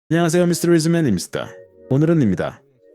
안녕하세요, 미스터 리즈맨입니다.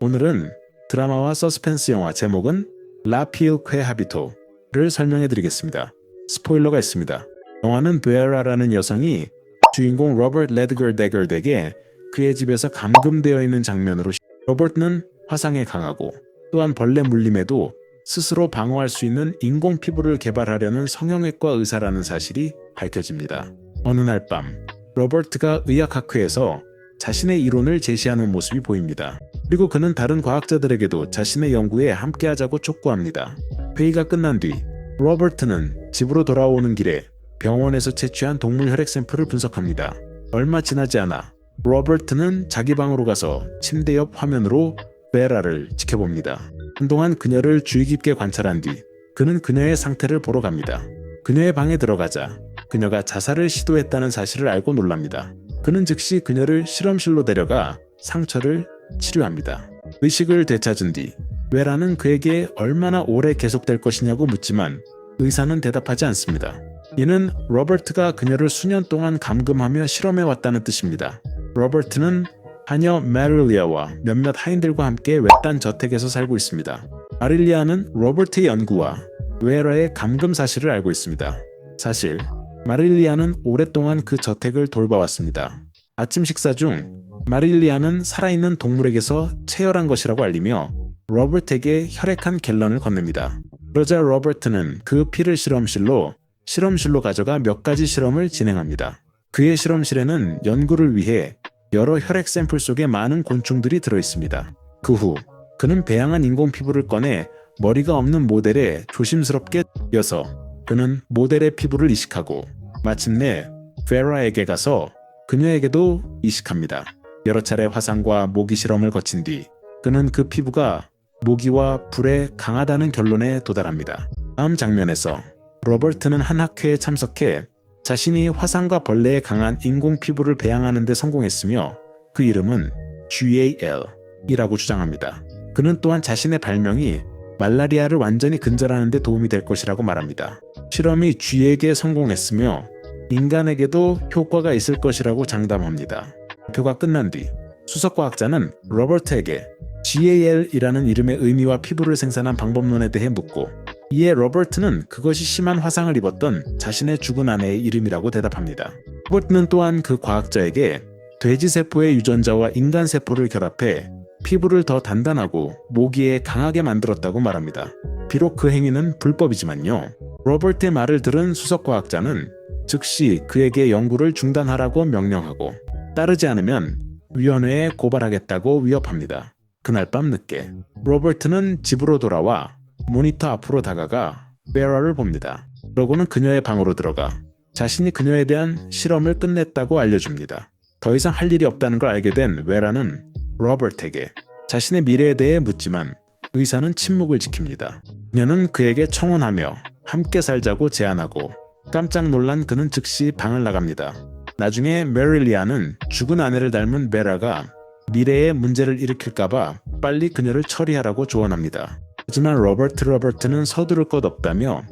오늘은 드라마와 서스펜스 영화 제목은 라필 퀘 하비토를 설명해 드리겠습니다. 스포일러가 있습니다. 영화는 베라라는 여성이 주인공 로버트 레드거덱에 그의 집에서 감금되어 있는 장면으로 로버트는 화상에 강하고 또한 벌레 물림에도 스스로 방어할 수 있는 인공 피부를 개발하려는 성형외과 의사라는 사실이 밝혀집니다. 어느 날 밤, 로버트가 의학학회에서 자신의 이론을 제시하는 모습이 보입니다. 그리고 그는 다른 과학자들에게도 자신의 연구에 함께하자고 촉구합니다. 회의가 끝난 뒤 로버트는 집으로 돌아오는 길에 병원에서 채취한 동물 혈액 샘플을 분석합니다. 얼마 지나지 않아 로버트는 자기 방으로 가서 침대 옆 화면으로 베라를 지켜봅니다. 한동안 그녀를 주의 깊게 관찰한 뒤 그는 그녀의 상태를 보러 갑니다. 그녀의 방에 들어가자 그녀가 자살을 시도했다는 사실을 알고 놀랍니다. 그는 즉시 그녀를 실험실로 데려가 상처를 치료합니다. 의식을 되찾은 뒤 베라는 그에게 얼마나 오래 계속될 것이냐고 묻지만 의사는 대답하지 않습니다. 이는 로버트가 그녀를 수년 동안 감금하며 실험해왔다는 뜻입니다. 로버트는 하녀 마릴리아와 몇몇 하인들과 함께 외딴 저택에서 살고 있습니다. 마릴리아는 로버트의 연구와 베라의 감금 사실을 알고 있습니다. 사실 마릴리아는 오랫동안 그 저택을 돌봐왔습니다. 아침 식사 중 마릴리아는 살아있는 동물에게서 체열한 것이라고 알리며 로버트에게 혈액 한 갤런을 건넵니다. 그러자 로버트는 그 피를 실험실로 가져가 몇 가지 실험을 진행합니다. 그의 실험실에는 연구를 위해 여러 혈액 샘플 속에 많은 곤충들이 들어있습니다. 그 후 그는 배양한 인공 피부를 꺼내 머리가 없는 모델에 조심스럽게 띄어서 그는 모델의 피부를 이식하고 마침내 베라에게 가서 그녀에게도 이식합니다. 여러 차례 화상과 모기 실험을 거친 뒤 그는 그 피부가 모기와 불에 강하다는 결론에 도달합니다. 다음 장면에서 로버트는 한 학회에 참석해 자신이 화상과 벌레에 강한 인공 피부를 배양하는 데 성공했으며 그 이름은 GAL이라고 주장합니다. 그는 또한 자신의 발명이 말라리아를 완전히 근절하는 데 도움이 될 것이라고 말합니다. 실험이 쥐에게 성공했으며 인간에게도 효과가 있을 것이라고 장담합니다. 발표가 끝난 뒤 수석과학자는 로버트에게 GAL이라는 이름의 의미와 피부를 생산한 방법론에 대해 묻고 이에 로버트는 그것이 심한 화상을 입었던 자신의 죽은 아내의 이름이라고 대답합니다. 로버트는 또한 그 과학자에게 돼지 세포의 유전자와 인간 세포를 결합해 피부를 더 단단하고 모기에 강하게 만들었다고 말합니다. 비록 그 행위는 불법이지만요. 로버트의 말을 들은 수석과학자는 즉시 그에게 연구를 중단하라고 명령하고 따르지 않으면 위원회에 고발하겠다고 위협합니다. 그날 밤 늦게 로버트는 집으로 돌아와 모니터 앞으로 다가가 베라를 봅니다. 그러고는 그녀의 방으로 들어가 자신이 그녀에 대한 실험을 끝냈다고 알려줍니다. 더 이상 할 일이 없다는 걸 알게 된 베라는 로버트에게 자신의 미래에 대해 묻지만 의사는 침묵을 지킵니다. 그녀는 그에게 청혼하며 함께 살자고 제안하고 깜짝 놀란 그는 즉시 방을 나갑니다. 나중에 메릴리아는 죽은 아내를 닮은 베라가 미래에 문제를 일으킬까봐 빨리 그녀를 처리하라고 조언합니다. 하지만 로버트는 서두를 것 없다며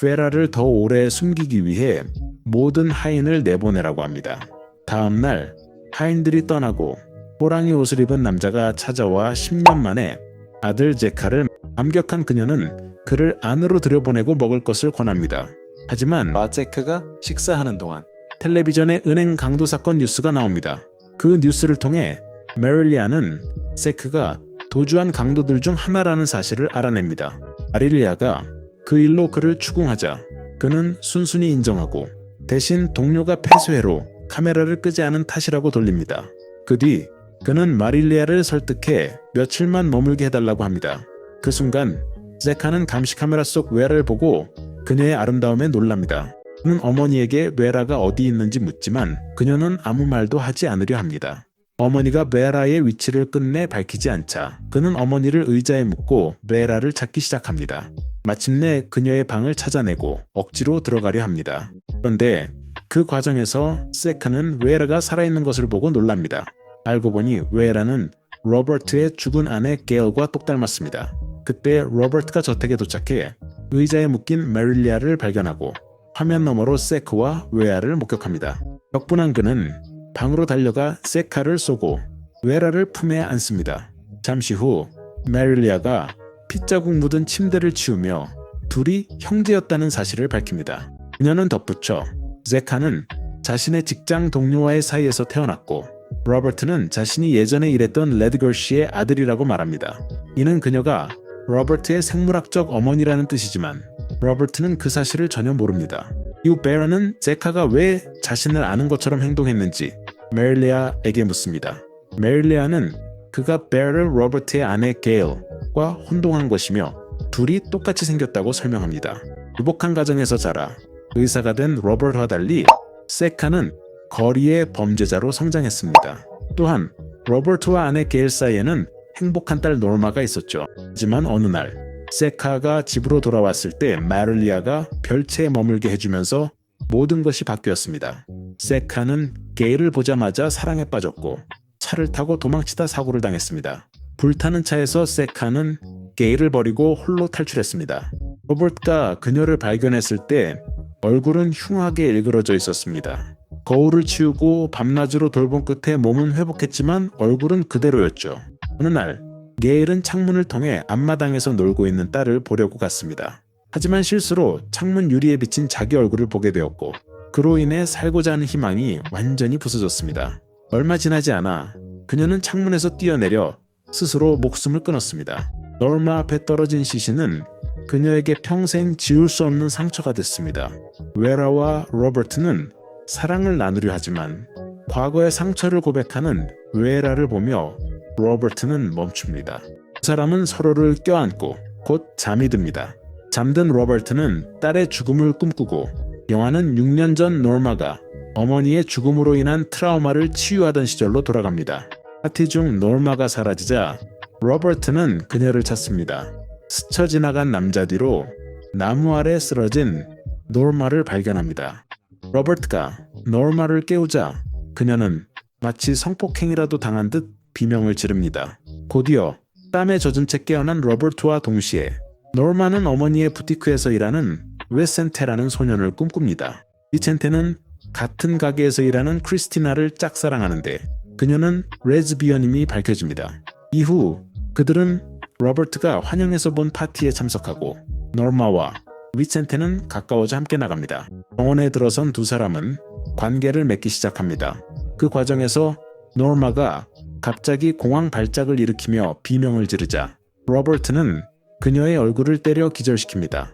베라를 더 오래 숨기기 위해 모든 하인을 내보내라고 합니다. 다음 날 하인들이 떠나고 호랑이 옷을 입은 남자가 찾아와 10년 만에 아들 제카를 감격한 그녀는 그를 안으로 들여보내고 먹을 것을 권합니다. 하지만 제카가 식사하는 동안 텔레비전에 은행 강도 사건 뉴스가 나옵니다. 그 뉴스를 통해 메릴리아는 세크가 도주한 강도들 중 하나라는 사실을 알아냅니다. 마릴리아가 그 일로 그를 추궁하자 그는 순순히 인정하고 대신 동료가 폐쇄로 카메라를 끄지 않은 탓이라고 돌립니다. 그 뒤 그는 마릴리아를 설득해 며칠만 머물게 해달라고 합니다. 그 순간 세카는 감시 카메라 속 웨라를 보고 그녀의 아름다움에 놀랍니다. 그는 어머니에게 웨라가 어디 있는지 묻지만 그녀는 아무 말도 하지 않으려 합니다. 어머니가 베라의 위치를 끝내 밝히지 않자 그는 어머니를 의자에 묻고 베라를 찾기 시작합니다. 마침내 그녀의 방을 찾아내고 억지로 들어가려 합니다. 그런데 그 과정에서 세카는 웨라가 살아있는 것을 보고 놀랍니다. 알고 보니 웨라는 로버트의 죽은 아내 게일과 똑 닮았습니다. 그때 로버트가 저택에 도착해 의자에 묶인 메릴리아를 발견하고 화면 너머로 세크와 웨라를 목격합니다. 격분한 그는 방으로 달려가 세카를 쏘고 웨라를 품에 안습니다. 잠시 후 메릴리아가 핏자국 묻은 침대를 치우며 둘이 형제였다는 사실을 밝힙니다. 그녀는 덧붙여 세카는 자신의 직장 동료와의 사이에서 태어났고 로버트는 자신이 예전에 일했던 레드걸 씨의 아들이라고 말합니다. 이는 그녀가 로버트의 생물학적 어머니라는 뜻이지만 로버트는 그 사실을 전혀 모릅니다. 이후 베라는 세카가 왜 자신을 아는 것처럼 행동했는지 메릴리아에게 묻습니다. 메릴리아는 그가 베라를 로버트의 아내 게일과 혼동한 것이며 둘이 똑같이 생겼다고 설명합니다. 유복한 가정에서 자라 의사가 된 로버트와 달리 세카는 거리의 범죄자로 성장했습니다. 또한 로버트와 아내 게일 사이에는 행복한 딸 노르마가 있었죠. 하지만 어느 날 세카가 집으로 돌아왔을 때 메릴리아가 별채에 머물게 해주면서 모든 것이 바뀌었습니다. 세카는 게일을 보자마자 사랑에 빠졌고 차를 타고 도망치다 사고를 당했습니다. 불타는 차에서 세카는 게일을 버리고 홀로 탈출했습니다. 로버트가 그녀를 발견했을 때 얼굴은 흉하게 일그러져 있었습니다. 거울을 치우고 밤낮으로 돌본 끝에 몸은 회복했지만 얼굴은 그대로였죠. 어느 날 게일은 창문을 통해 앞마당에서 놀고 있는 딸을 보려고 갔습니다. 하지만 실수로 창문 유리에 비친 자기 얼굴을 보게 되었고 그로 인해 살고자 하는 희망이 완전히 부서졌습니다. 얼마 지나지 않아 그녀는 창문에서 뛰어내려 스스로 목숨을 끊었습니다. 노르마 앞에 떨어진 시신은 그녀에게 평생 지울 수 없는 상처가 됐습니다. 웨라와 로버트는 사랑을 나누려 하지만 과거의 상처를 고백하는 웨라를 보며 로버트는 멈춥니다. 두 사람은 서로를 껴안고 곧 잠이 듭니다. 잠든 로버트는 딸의 죽음을 꿈꾸고 영화는 6년 전 노르마가 어머니의 죽음으로 인한 트라우마를 치유하던 시절로 돌아갑니다. 파티 중 노르마가 사라지자 로버트는 그녀를 찾습니다. 스쳐 지나간 남자 뒤로 나무 아래 쓰러진 노르마를 발견합니다. 로버트가 노르마를 깨우자 그녀는 마치 성폭행이라도 당한 듯 비명을 지릅니다. 곧이어 땀에 젖은 채 깨어난 로버트와 동시에 노르마는 어머니의 부티크에서 일하는 웨센테라는 소년을 꿈꿉니다. 비첸테는 같은 가게에서 일하는 크리스티나를 짝사랑하는데 그녀는 레즈비언임이 밝혀집니다. 이후 그들은 로버트가 환영에서 본 파티에 참석하고 노르마와 비첸테는 가까워져 함께 나갑니다. 병원에 들어선 두 사람은 관계를 맺기 시작합니다. 그 과정에서 노르마가 갑자기 공황 발작을 일으키며 비명을 지르자 로버트는 그녀의 얼굴을 때려 기절시킵니다.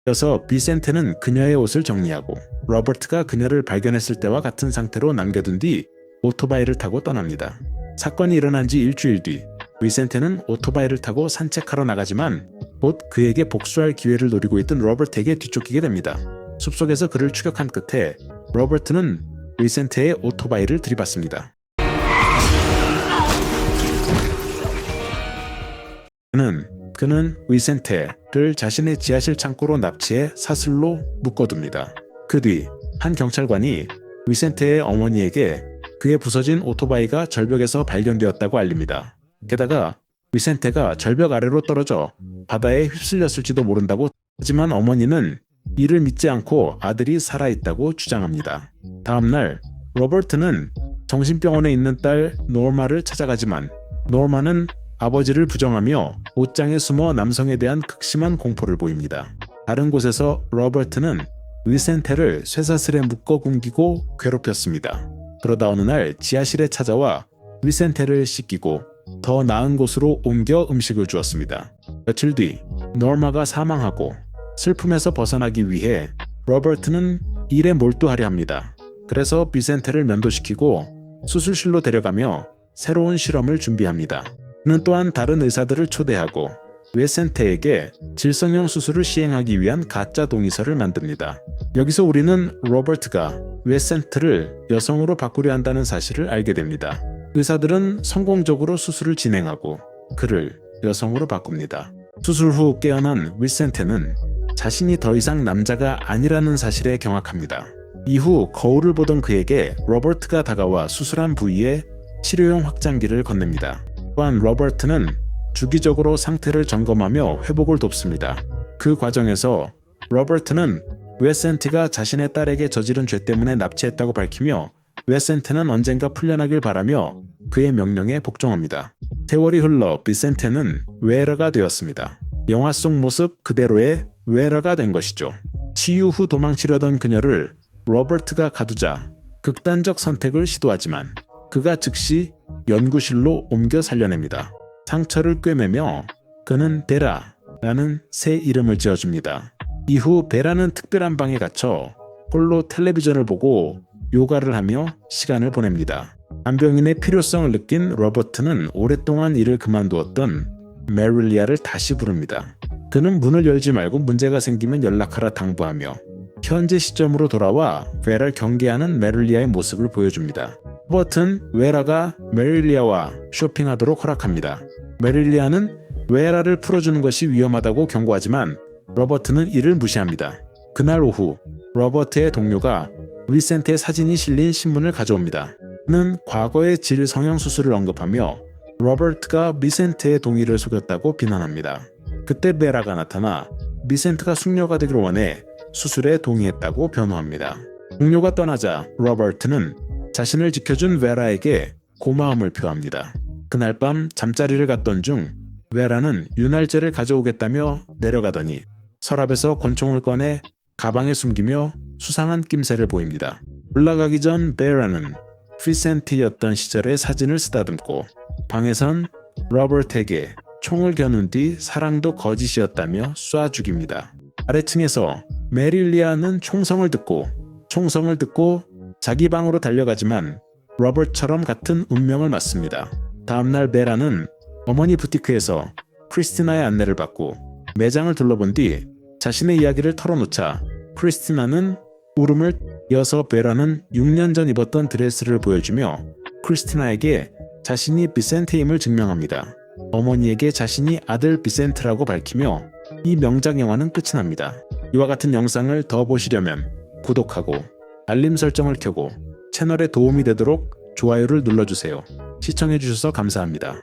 이어서 비센테는 그녀의 옷을 정리하고 로버트가 그녀를 발견했을 때와 같은 상태로 남겨둔 뒤 오토바이를 타고 떠납니다. 사건이 일어난 지 일주일 뒤 비센테는 오토바이를 타고 산책하러 나가지만 곧 그에게 복수할 기회를 노리고 있던 로버트에게 뒤쫓기게 됩니다. 숲속에서 그를 추격한 끝에 로버트는 비센테의 오토바이를 들이받습니다. 그는 비센테를 자신의 지하실 창고로 납치해 사슬로 묶어둡니다. 그 뒤 한 경찰관이 비센테의 어머니에게 그의 부서진 오토바이가 절벽에서 발견되었다고 알립니다. 게다가 비센테가 절벽 아래로 떨어져 바다에 휩쓸렸을지도 모른다고. 하지만 어머니는 이를 믿지 않고 아들이 살아있다고 주장합니다. 다음날 로버트는 정신병원에 있는 딸 노르마를 찾아가지만 노르마는 아버지를 부정하며 옷장에 숨어 남성에 대한 극심한 공포를 보입니다. 다른 곳에서 로버트는 비센테를 쇠사슬에 묶어 굶기고 괴롭혔습니다. 그러다 어느 날 지하실에 찾아와 비센테를 씻기고 더 나은 곳으로 옮겨 음식을 주었습니다. 며칠 뒤 노르마가 사망하고 슬픔에서 벗어나기 위해 로버트는 일에 몰두하려 합니다. 그래서 비센테를 면도시키고 수술실로 데려가며 새로운 실험을 준비합니다. 그는 또한 다른 의사들을 초대하고 웨센테에게 질성형 수술을 시행하기 위한 가짜 동의서를 만듭니다. 여기서 우리는 로버트가 웨센테를 여성으로 바꾸려 한다는 사실을 알게 됩니다. 의사들은 성공적으로 수술을 진행하고 그를 여성으로 바꿉니다. 수술 후 깨어난 웨센테는 자신이 더 이상 남자가 아니라는 사실에 경악합니다. 이후 거울을 보던 그에게 로버트가 다가와 수술한 부위에 치료용 확장기를 건넵니다. 또한 로버트는 주기적으로 상태를 점검하며 회복을 돕습니다. 그 과정에서 로버트는 웨센트가 자신의 딸에게 저지른 죄 때문에 납치했다고 밝히며 웨센트는 언젠가 풀려나길 바라며 그의 명령에 복종합니다. 세월이 흘러 비센테는 웨러가 되었습니다. 영화 속 모습 그대로의 웨러가 된 것이죠. 치유 후 도망치려던 그녀를 로버트가 가두자 극단적 선택을 시도하지만 그가 즉시 연구실로 옮겨 살려냅니다. 상처를 꿰매며 그는 베라라는 새 이름을 지어줍니다. 이후 베라는 특별한 방에 갇혀 홀로 텔레비전을 보고 요가를 하며 시간을 보냅니다. 간병인의 필요성을 느낀 로버트는 오랫동안 일을 그만두었던 메릴리아를 다시 부릅니다. 그는 문을 열지 말고 문제가 생기면 연락하라 당부하며 현재 시점으로 돌아와 베라를 경계하는 메릴리아의 모습을 보여줍니다. 로버트는 베라가 메릴리아와 쇼핑하도록 허락합니다. 메릴리아는 베라를 풀어주는 것이 위험하다고 경고하지만 로버트는 이를 무시합니다. 그날 오후 로버트의 동료가 비센테의 사진이 실린 신문을 가져옵니다. 그는 과거의 질 성형 수술을 언급하며 로버트가 비센테의 동의를 속였다고 비난합니다. 그때 베라가 나타나 비센트가 숙녀가 되기를 원해 수술에 동의했다고 변호합니다. 동료가 떠나자 로버트는 자신을 지켜준 베라에게 고마움을 표합니다. 그날 밤 잠자리를 갔던 중 베라는 윤활제를 가져오겠다며 내려가더니 서랍에서 권총을 꺼내 가방에 숨기며 수상한 낌새를 보입니다. 올라가기 전 베라는 비센트였던 시절의 사진을 쓰다듬고 방에선 로버트에게 총을 겨눈 뒤 사랑도 거짓이었다며 쏴 죽입니다. 아래층에서 메릴리아는 총성을 듣고 자기 방으로 달려가지만 로버트처럼 같은 운명을 맞습니다. 다음날 베라는 어머니 부티크에서 크리스티나의 안내를 받고 매장을 둘러본 뒤 자신의 이야기를 털어놓자 크리스티나는 울음을 이어서 베라는 6년 전 입었던 드레스를 보여주며 크리스티나에게 자신이 비센테임을 증명합니다. 어머니에게 자신이 아들 비센트라고 밝히며 이 명작 영화는 끝이 납니다. 이와 같은 영상을 더 보시려면 구독하고 알림 설정을 켜고 채널에 도움이 되도록 좋아요를 눌러주세요. 시청해주셔서 감사합니다.